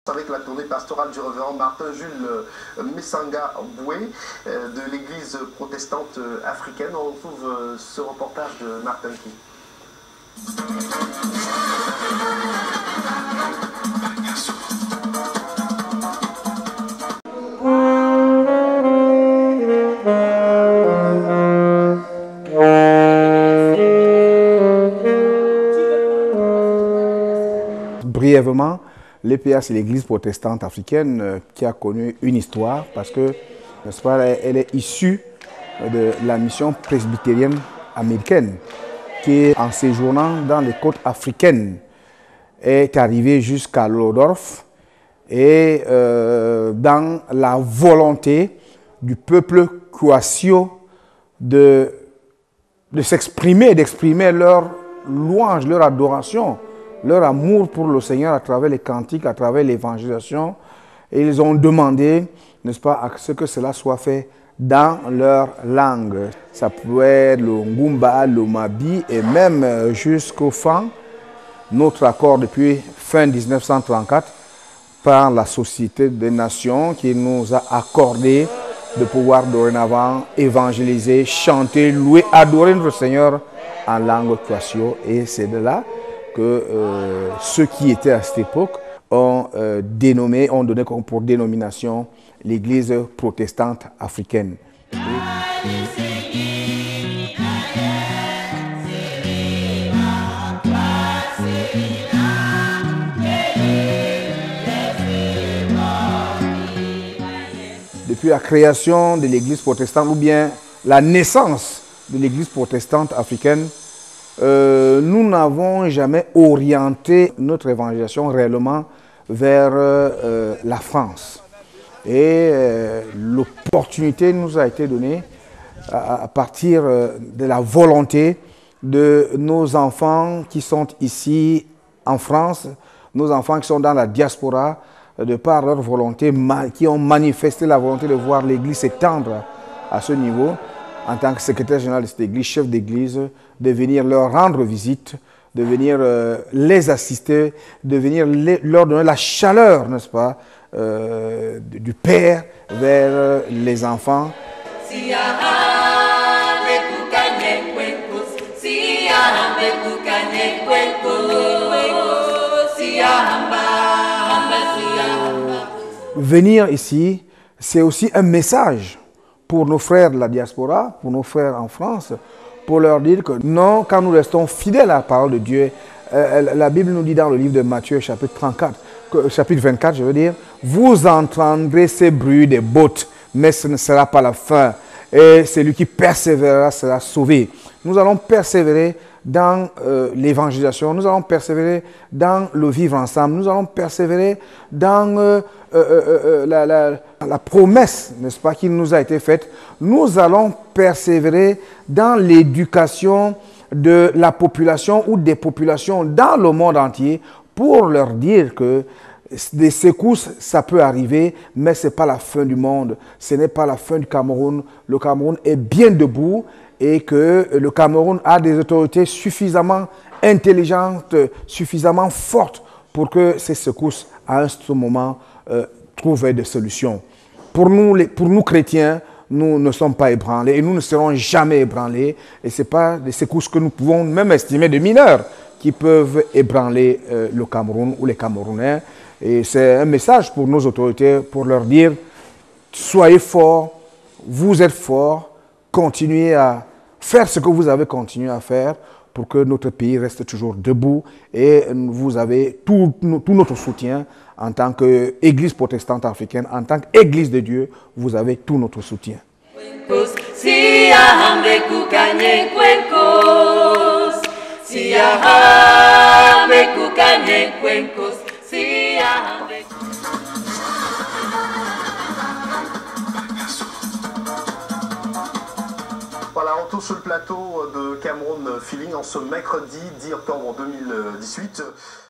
Avec la tournée pastorale du révérend Martin-Jules Messanga Boué de l'église protestante africaine. On retrouve ce reportage de Martin Ki. Brièvement, l'EPA, c'est l'église protestante africaine qui a connu une histoire parce que, n'est-ce pas, elle est issue de la mission presbytérienne américaine qui, en séjournant dans les côtes africaines, est arrivée jusqu'à Lodorf et dans la volonté du peuple Kwasio de s'exprimer, d'exprimer leur louange, leur adoration, leur amour pour le Seigneur à travers les cantiques, à travers l'évangélisation. Et ils ont demandé, n'est-ce pas, à ce que cela soit fait dans leur langue. Ça pouvait être le Ngumba, le Mabi et même jusqu'au Fan. Notre accord depuis fin 1934 par la Société des Nations qui nous a accordé de pouvoir dorénavant évangéliser, chanter, louer, adorer notre Seigneur en langue Kwasio. Et c'est de là que ceux qui étaient à cette époque ont donné pour dénomination l'Église protestante africaine. Depuis la création de l'Église protestante ou bien la naissance de l'Église protestante africaine, nous n'avons jamais orienté notre évangélisation réellement vers la France. Et l'opportunité nous a été donnée à partir de la volonté de nos enfants qui sont ici en France, nos enfants qui sont dans la diaspora, de par leur volonté, qui ont manifesté la volonté de voir l'Église s'étendre à ce niveau, en tant que secrétaire général de cette Église, chef d'Église, de venir leur rendre visite, de venir les assister, de venir leur donner la chaleur, n'est-ce pas, du Père vers les enfants. Venir ici, c'est aussi un message pour nos frères de la diaspora, pour nos frères en France, pour leur dire que non, quand nous restons fidèles à la parole de Dieu, la Bible nous dit dans le livre de Matthieu, chapitre 24, je veux dire, vous entendrez ces bruits des bottes, mais ce ne sera pas la fin. Et celui qui persévérera sera sauvé. Nous allons persévérer dans l'évangélisation, nous allons persévérer dans le vivre ensemble, nous allons persévérer dans la promesse, n'est-ce pas, qui nous a été faite. Nous allons persévérer dans l'éducation de la population ou des populations dans le monde entier pour leur dire que des secousses, ça peut arriver, mais ce n'est pas la fin du monde, ce n'est pas la fin du Cameroun. Le Cameroun est bien debout et que le Cameroun a des autorités suffisamment intelligentes, suffisamment fortes pour que ces secousses, à un certain moment, trouvent des solutions. Pour nous chrétiens, nous ne sommes pas ébranlés et nous ne serons jamais ébranlés. Et ce n'est pas des secousses que nous pouvons même estimer de mineures qui peuvent ébranler le Cameroun ou les Camerounais. Et c'est un message pour nos autorités pour leur dire, soyez forts, vous êtes forts, continuez à faire ce que vous avez continué à faire pour que notre pays reste toujours debout et vous avez tout notre soutien en tant qu'Église protestante africaine, en tant qu'Église de Dieu, vous avez tout notre soutien. Voilà, on retourne sur le plateau de Cameroun Feeling en ce mercredi 10 octobre 2018.